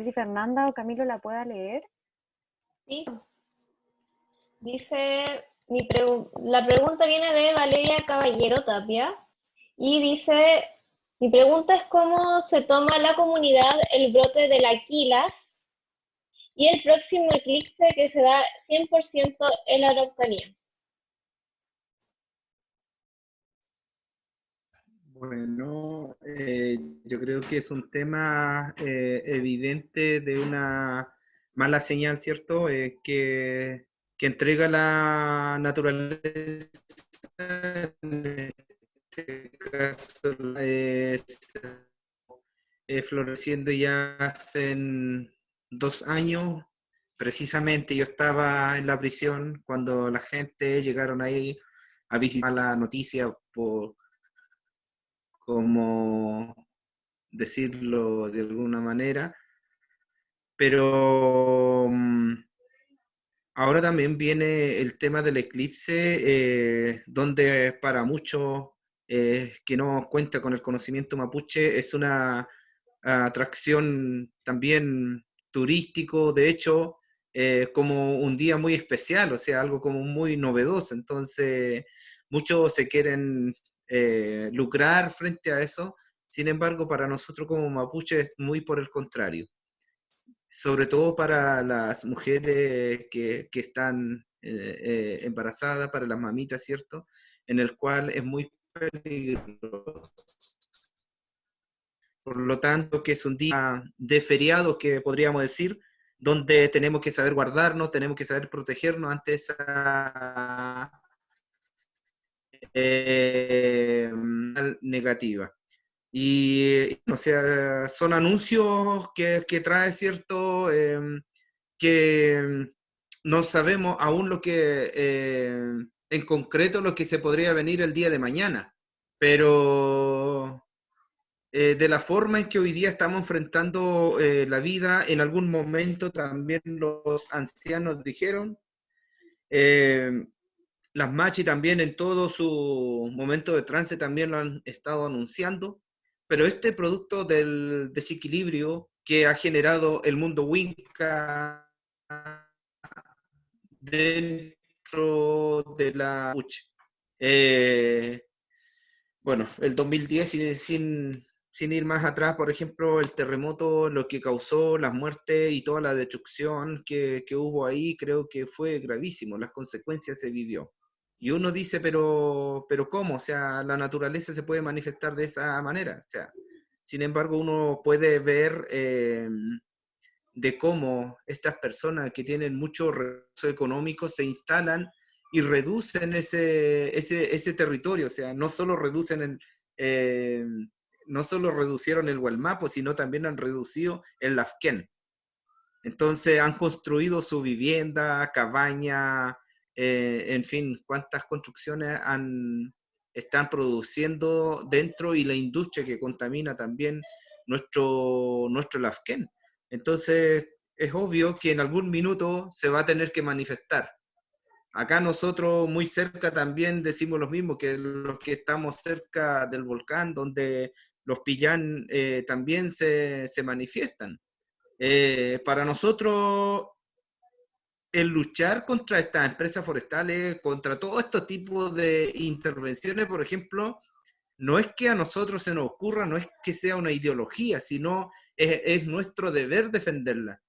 si Fernanda o Camilo la pueda leer. Sí. Dice, la pregunta viene de Valeria Caballero Tapia y dice, mi pregunta es cómo se toma la comunidad el brote del Aquilas y el próximo eclipse que se da 100% en la Araucanía. Bueno, yo creo que es un tema evidente de una mala señal, ¿cierto? Que entrega la naturaleza, en este caso, floreciendo ya hace 2 años, precisamente yo estaba en la prisión cuando la gente llegaron ahí a visitar la noticia por, como decirlo de alguna manera, pero ahora también viene el tema del eclipse, donde para muchos que no cuenta con el conocimiento mapuche es una atracción también turístico, de hecho, como un día muy especial, o sea, algo como muy novedoso. Entonces, muchos se quieren lucrar frente a eso. Sin embargo, para nosotros como mapuche es muy por el contrario, sobre todo para las mujeres que están embarazadas, para las mamitas, ¿cierto? En el cual es muy peligroso. Por lo tanto, que es un día de feriado, que podríamos decir, donde tenemos que saber guardarnos, tenemos que saber protegernos ante esa negativa. Y, o sea, son anuncios que trae cierto, que no sabemos aún lo que, en concreto, lo que se podría venir el día de mañana, pero de la forma en que hoy día estamos enfrentando la vida, en algún momento también los ancianos dijeron, eh, las Machi también en todo su momento de trance también lo han estado anunciando, pero este producto del desequilibrio que ha generado el mundo Winca dentro de la Mapuche. Bueno, el 2010, sin ir más atrás, por ejemplo, el terremoto, lo que causó las muertes y toda la destrucción que hubo ahí, creo que fue gravísimo, las consecuencias se vivió. Y uno dice, pero ¿cómo? O sea, la naturaleza se puede manifestar de esa manera. O sea, sin embargo, uno puede ver de cómo estas personas que tienen muchos recursos económicos se instalan y reducen ese territorio, o sea, no solo reducieron el Gualmapo, sino también han reducido el Lafquén. Entonces han construido su vivienda, cabaña, en fin, cuántas construcciones están produciendo dentro y la industria que contamina también nuestro Lafquén. Entonces es obvio que en algún minuto se va a tener que manifestar. Acá nosotros muy cerca también decimos lo mismo, que los que estamos cerca del volcán, donde los pillán también se manifiestan. Para nosotros, el luchar contra estas empresas forestales, contra todo este tipo de intervenciones, por ejemplo, no es que a nosotros se nos ocurra, no es que sea una ideología, sino es nuestro deber defenderla.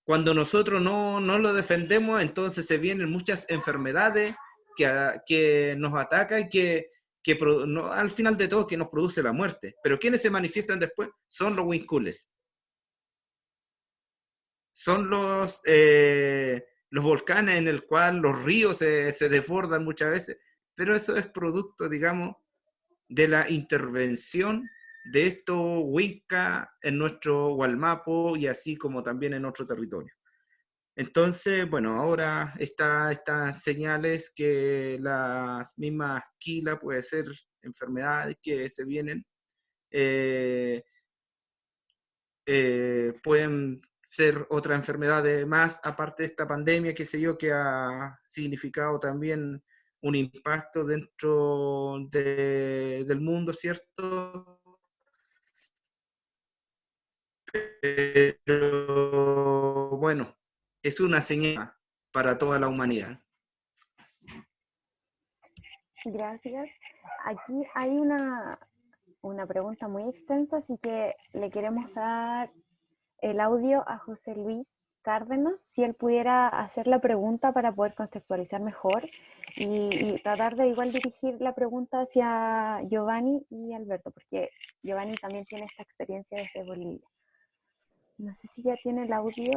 Cuando nosotros no lo defendemos, entonces se vienen muchas enfermedades que nos atacan y no, al final de todo que nos produce la muerte. Pero ¿quiénes se manifiestan después? Son los huincules. Son los volcanes en el cual los ríos se desbordan muchas veces. Pero eso es producto, digamos, de la intervención de estos huincas en nuestro Gualmapo y así como también en otro territorio. Entonces, bueno, ahora estas señales que las mismas quila, puede ser enfermedades que se vienen, pueden ser otras enfermedades más, aparte de esta pandemia, qué sé yo, que ha significado también un impacto dentro del mundo, ¿cierto? Pero bueno, es una señal para toda la humanidad. Gracias. Aquí hay una pregunta muy extensa, así que le queremos dar el audio a José Luis Cárdenas, si él pudiera hacer la pregunta para poder contextualizar mejor y tratar de igual dirigir la pregunta hacia Giovanni y Alberto, porque Giovanni también tiene esta experiencia desde Bolivia. No sé si ya tiene el audio.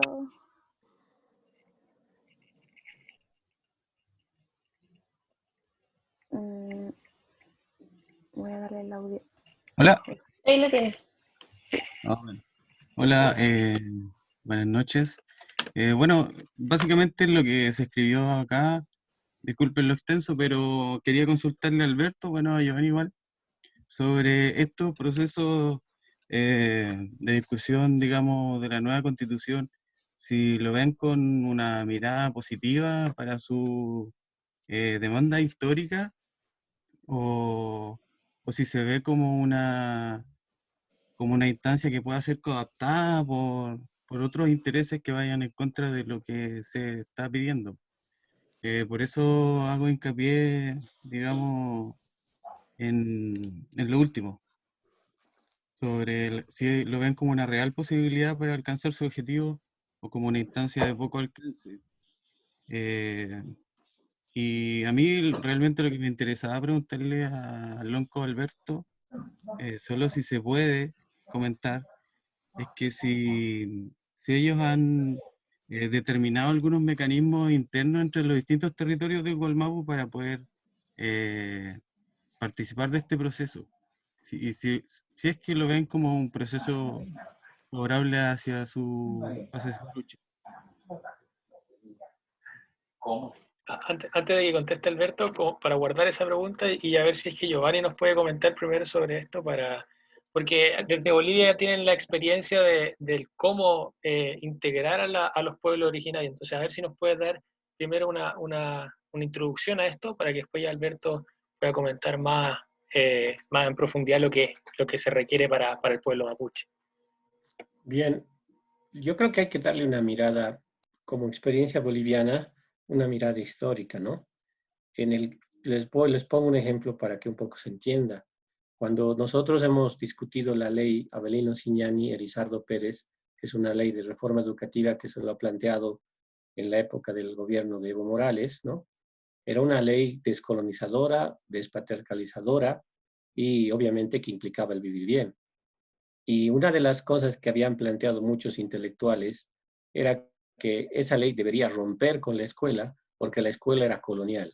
Voy a darle el audio. Hola. Ahí lo tienes. Bueno. Hola, buenas noches. Bueno, básicamente lo que se escribió acá, disculpen lo extenso, pero quería consultarle a Alberto, bueno, a Giovanni igual, sobre estos procesos de discusión, digamos, de la nueva constitución, si lo ven con una mirada positiva para su demanda histórica o, o si se ve como una instancia que pueda ser cooptada por otros intereses que vayan en contra de lo que se está pidiendo. Por eso hago hincapié, digamos, en lo último, sobre si lo ven como una real posibilidad para alcanzar su objetivo o como una instancia de poco alcance. Eh, y a mí realmente lo que me interesaba preguntarle a Lonco Alberto, solo si se puede comentar, es que si ellos han determinado algunos mecanismos internos entre los distintos territorios de Gualmapu para poder eh, participar de este proceso. Y si es que lo ven como un proceso favorable hacia su lucha. Antes de que conteste Alberto, para guardar esa pregunta y a ver si es que Giovanni nos puede comentar primero sobre esto, porque desde Bolivia ya tienen la experiencia del cómo integrar a los pueblos originarios. Entonces, a ver si nos puede dar primero una introducción a esto para que después ya Alberto pueda comentar más en profundidad lo que se requiere para el pueblo mapuche. Bien, yo creo que hay que darle una mirada, como experiencia boliviana, una mirada histórica, ¿no? Les pongo un ejemplo para que un poco se entienda. Cuando nosotros hemos discutido la ley Avelino Ciñani Elizardo Pérez, que es una ley de reforma educativa que se lo ha planteado en la época del gobierno de Evo Morales, ¿no? Era una ley descolonizadora, despatriarcalizadora y obviamente que implicaba el vivir bien. Y una de las cosas que habían planteado muchos intelectuales era que esa ley debería romper con la escuela porque la escuela era colonial.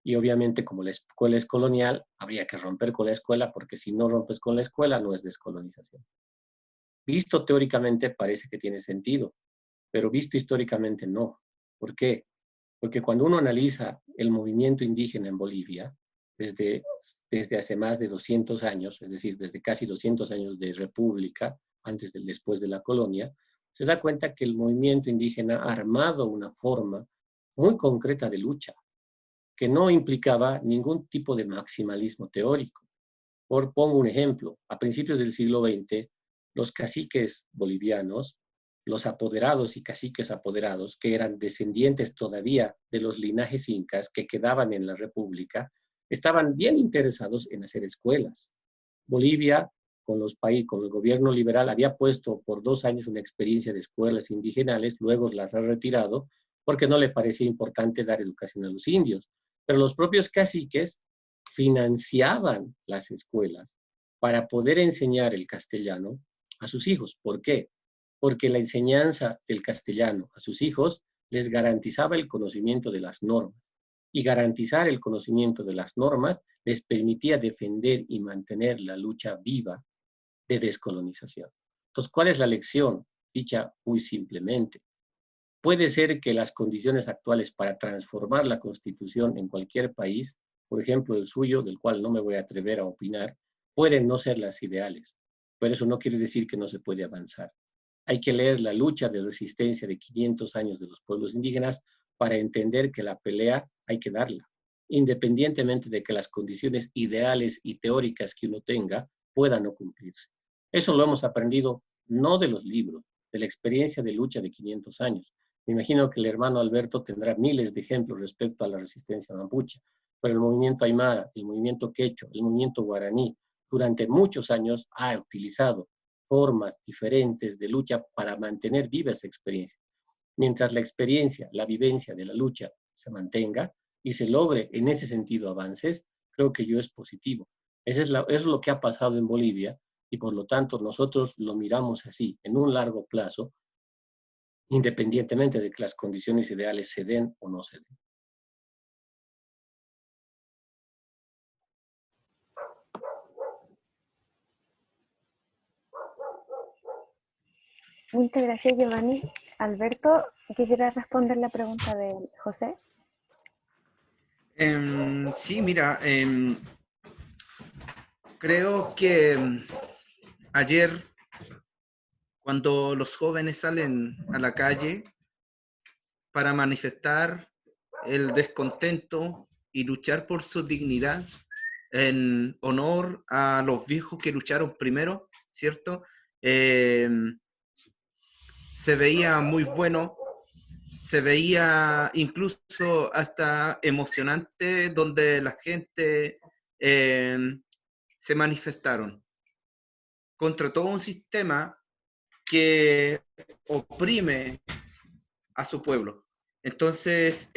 Y obviamente como la escuela es colonial, habría que romper con la escuela porque si no rompes con la escuela no es descolonización. Visto teóricamente parece que tiene sentido, pero visto históricamente no. ¿Por qué? Porque cuando uno analiza el movimiento indígena en Bolivia, desde hace más de 200 años, es decir, desde casi 200 años de república, después de la colonia, se da cuenta que el movimiento indígena ha armado una forma muy concreta de lucha, que no implicaba ningún tipo de maximalismo teórico. Pongo un ejemplo, a principios del siglo XX, los caciques bolivianos, los apoderados y caciques apoderados, que eran descendientes todavía de los linajes incas que quedaban en la República, estaban bien interesados en hacer escuelas. Bolivia, con el gobierno liberal, había puesto por 2 años una experiencia de escuelas indigenales, luego las ha retirado porque no le parecía importante dar educación a los indios. Pero los propios caciques financiaban las escuelas para poder enseñar el castellano a sus hijos. ¿Por qué? Porque la enseñanza del castellano a sus hijos les garantizaba el conocimiento de las normas. Y garantizar el conocimiento de las normas les permitía defender y mantener la lucha viva de descolonización. Entonces, ¿cuál es la lección? Dicha muy simplemente. Puede ser que las condiciones actuales para transformar la Constitución en cualquier país, por ejemplo el suyo, del cual no me voy a atrever a opinar, pueden no ser las ideales, pero eso no quiere decir que no se puede avanzar. Hay que leer la lucha de resistencia de 500 años de los pueblos indígenas para entender que la pelea hay que darla, independientemente de que las condiciones ideales y teóricas que uno tenga puedan no cumplirse. Eso lo hemos aprendido no de los libros, de la experiencia de lucha de 500 años. Me imagino que el hermano Alberto tendrá miles de ejemplos respecto a la resistencia mapuche, pero el movimiento aymara, el movimiento quechua, el movimiento guaraní, durante muchos años ha utilizado formas diferentes de lucha para mantener viva esa experiencia. Mientras la experiencia, la vivencia de la lucha se mantenga y se logre en ese sentido avances, creo que yo es positivo. Eso es lo que ha pasado en Bolivia y por lo tanto nosotros lo miramos así, en un largo plazo, independientemente de que las condiciones ideales se den o no se den. Muchas gracias, Giovanni. Alberto, quisiera responder la pregunta de José. Sí, mira, creo que ayer, cuando los jóvenes salen a la calle para manifestar el descontento y luchar por su dignidad, en honor a los viejos que lucharon primero, ¿cierto? Se veía muy bueno, se veía incluso hasta emocionante, donde la gente se manifestaron contra todo un sistema que oprime a su pueblo. Entonces,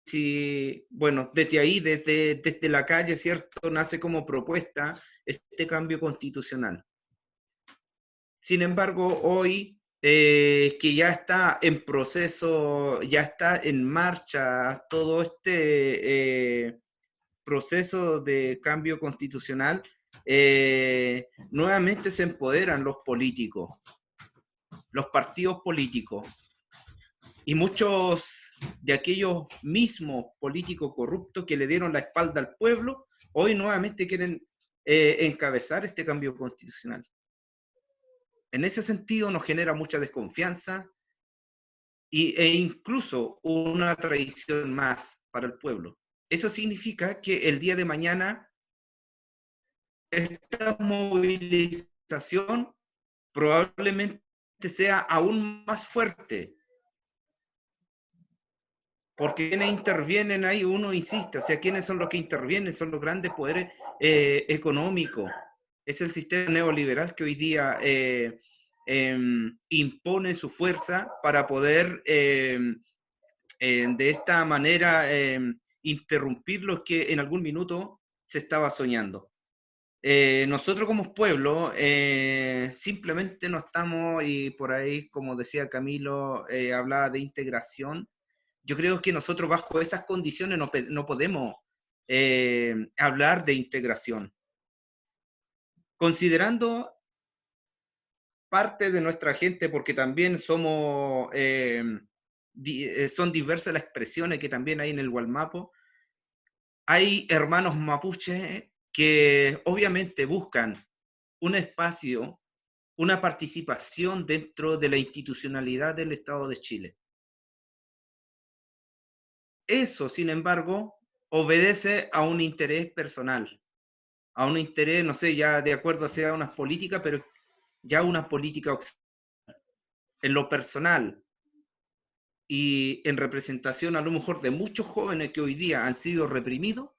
sí, bueno, desde ahí, desde la calle, ¿cierto? Nace como propuesta este cambio constitucional. Sin embargo, hoy que ya está en proceso, ya está en marcha todo este proceso de cambio constitucional, nuevamente se empoderan los políticos, los partidos políticos, y muchos de aquellos mismos políticos corruptos que le dieron la espalda al pueblo, hoy nuevamente quieren encabezar este cambio constitucional. En ese sentido nos genera mucha desconfianza e incluso una traición más para el pueblo. Eso significa que el día de mañana esta movilización probablemente sea aún más fuerte, porque quienes intervienen ahí, uno insiste, o sea, ¿quiénes son los que intervienen? Son los grandes poderes económicos. Es el sistema neoliberal que hoy día impone su fuerza para poder de esta manera interrumpir lo que en algún minuto se estaba soñando. Nosotros como pueblo simplemente no estamos, y por ahí, como decía Camilo, hablaba de integración. Yo creo que nosotros bajo esas condiciones no podemos hablar de integración. Considerando parte de nuestra gente, porque también somos, son diversas las expresiones que también hay en el Gualmapo, hay hermanos mapuches que obviamente buscan un espacio, una participación dentro de la institucionalidad del Estado de Chile. Eso, sin embargo, obedece a un interés personal, a un interés, no sé, ya de acuerdo a unas políticas, pero ya una política en lo personal y en representación a lo mejor de muchos jóvenes que hoy día han sido reprimidos.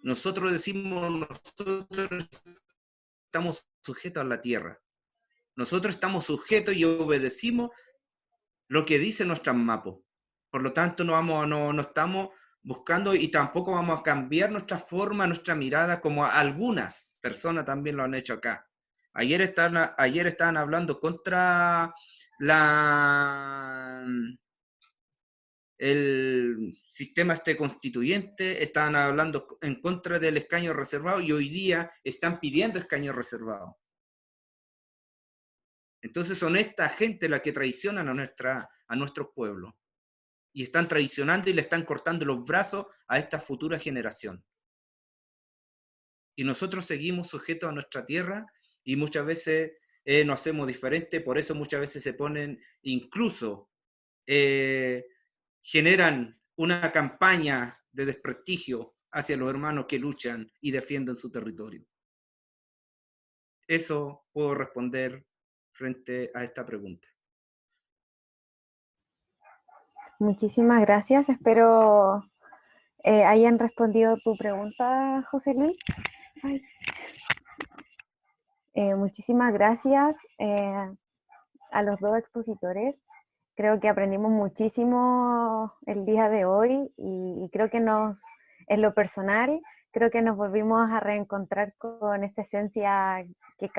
Nosotros decimos, nosotros estamos sujetos a la tierra. Nosotros estamos sujetos y obedecimos lo que dice nuestras mapos. Por lo tanto, no estamos buscando y tampoco vamos a cambiar nuestra forma, nuestra mirada, como algunas personas también lo han hecho acá. Ayer estaban hablando contra el sistema constituyente, estaban hablando en contra del escaño reservado y hoy día están pidiendo escaño reservado. Entonces son esta gente la que traicionan a nuestros pueblos. Y están traicionando y le están cortando los brazos a esta futura generación. Y nosotros seguimos sujetos a nuestra tierra y muchas veces nos hacemos diferentes, por eso muchas veces se ponen, incluso generan una campaña de desprestigio hacia los hermanos que luchan y defienden su territorio. Eso puedo responder frente a esta pregunta. Muchísimas gracias. Espero hayan respondido tu pregunta, José Luis. Muchísimas gracias a los dos expositores. Creo que aprendimos muchísimo el día de hoy y creo que en lo personal, creo que nos volvimos a reencontrar con esa esencia que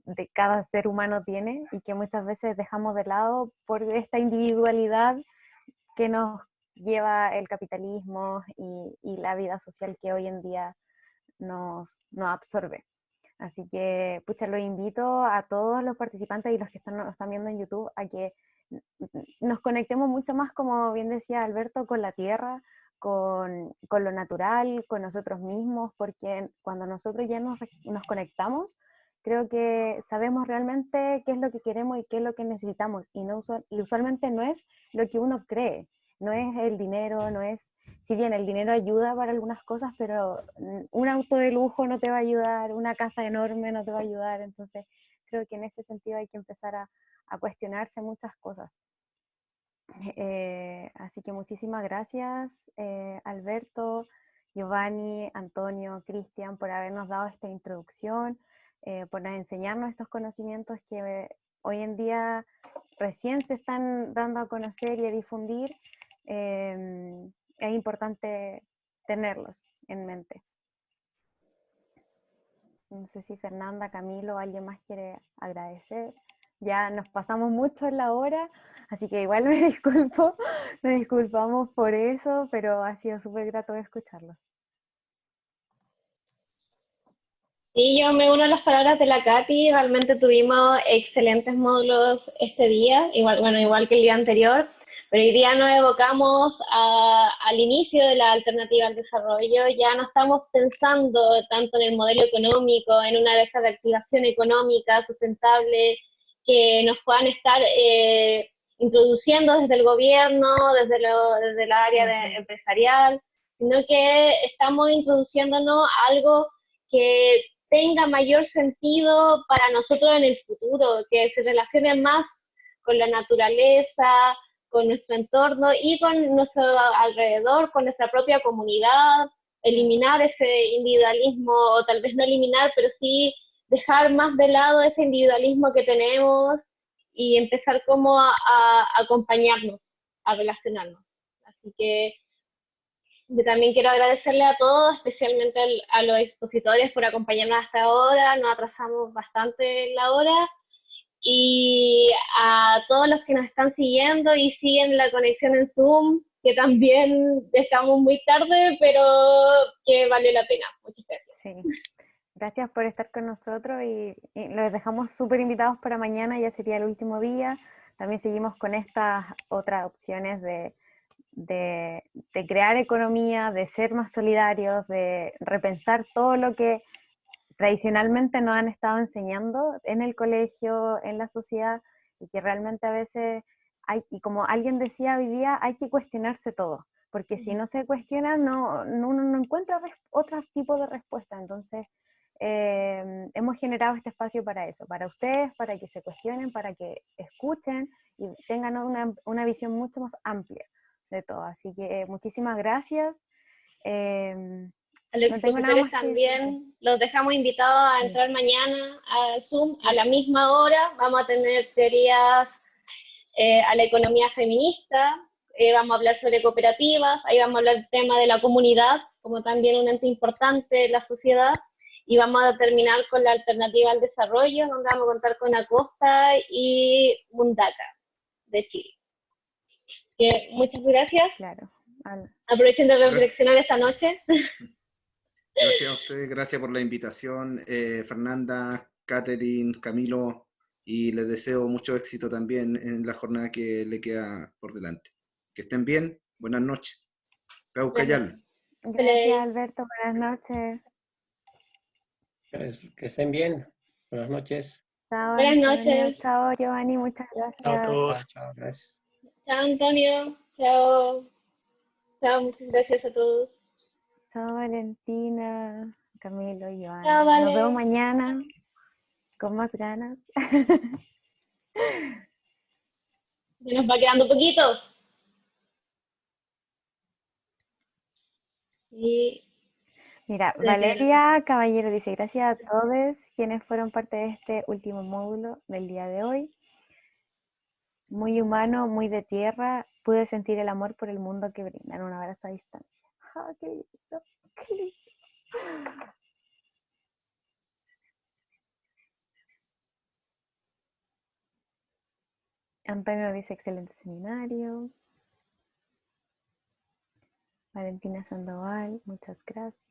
de cada ser humano tiene y que muchas veces dejamos de lado por esta individualidad que nos lleva el capitalismo y la vida social que hoy en día nos absorbe. Así que, pucha, los invito a todos los participantes y los que nos están viendo en YouTube a que nos conectemos mucho más, como bien decía Alberto, con la tierra, con lo natural, con nosotros mismos, porque cuando nosotros ya nos conectamos, creo que sabemos realmente qué es lo que queremos y qué es lo que necesitamos, y usualmente no es lo que uno cree, no es el dinero, no es, si bien el dinero ayuda para algunas cosas, pero un auto de lujo no te va a ayudar, una casa enorme no te va a ayudar, entonces creo que en ese sentido hay que empezar a cuestionarse muchas cosas. Así que muchísimas gracias, Alberto, Giovanni, Antonio, Cristian, por habernos dado esta introducción, por enseñarnos estos conocimientos que hoy en día recién se están dando a conocer y a difundir. Es importante tenerlos en mente. No sé si Fernanda, Camilo, alguien más quiere agradecer. Ya nos pasamos mucho en la hora, así que igual me disculpo, nos disculpamos por eso, pero ha sido súper grato escucharlo. Sí, yo me uno a las palabras de la Katy, realmente tuvimos excelentes módulos este día, igual que el día anterior, pero hoy día nos evocamos al inicio de la alternativa al desarrollo, ya no estamos pensando tanto en el modelo económico, en una desactivación económica sustentable que nos puedan estar introduciendo desde el gobierno, desde el área empresarial, sino que estamos introduciéndonos a algo que tenga mayor sentido para nosotros en el futuro, que se relacione más con la naturaleza, con nuestro entorno y con nuestro alrededor, con nuestra propia comunidad, eliminar ese individualismo, o tal vez no eliminar, pero sí dejar más de lado ese individualismo que tenemos y empezar como a acompañarnos, a relacionarnos. Así que yo también quiero agradecerle a todos, especialmente a los expositores por acompañarnos hasta ahora, nos atrasamos bastante en la hora, y a todos los que nos están siguiendo y siguen la conexión en Zoom, que también estamos muy tarde, pero que vale la pena. Muchas gracias. Sí. Gracias por estar con nosotros y los dejamos súper invitados para mañana, ya sería el último día. También seguimos con estas otras opciones de crear economía, de ser más solidarios, de repensar todo lo que tradicionalmente nos han estado enseñando en el colegio, en la sociedad, y que realmente a veces hay, y como alguien decía hoy día, hay que cuestionarse todo, porque si no se cuestiona, uno no encuentra otro tipo de respuesta. Entonces, hemos generado este espacio para eso, para ustedes, para que se cuestionen, para que escuchen y tengan una visión mucho más amplia de todo. Así que muchísimas gracias. A los No tengo nada expositores más que también los dejamos invitados a entrar mañana a Zoom a la misma hora. Vamos a tener teorías a la economía feminista, vamos a hablar sobre cooperativas, ahí vamos a hablar del tema de la comunidad, como también un ente importante de la sociedad, y vamos a terminar con la alternativa al desarrollo, donde vamos a contar con Acosta y Mundaka, de Chile. Muchas gracias. Claro. Aprovechen de reflexionar esta noche. Gracias a ustedes, gracias por la invitación, Fernanda, Catherine, Camilo, y les deseo mucho éxito también en la jornada que le queda por delante. Que estén bien, buenas noches. Cayal. Gracias, Alberto, buenas noches. Que estén bien. Buenas noches. Chao, Buenas Antonio. noches. Chao, Giovanni, muchas gracias. Chao a todos. Chao, gracias. Chao, Antonio. Chao. Chao, muchas gracias a todos. Chao, Valentina, Camilo, Giovanni. Chao, Vale. Nos vemos mañana con más ganas. Se nos va quedando poquito. Y Mira, Valeria Caballero dice, gracias a todos quienes fueron parte de este último módulo del día de hoy. Muy humano, muy de tierra, pude sentir el amor por el mundo que brindan. Un abrazo a distancia. ¡Ah, qué lindo! ¡Qué lindo! Antonio dice, excelente seminario. Valentina Sandoval, muchas gracias.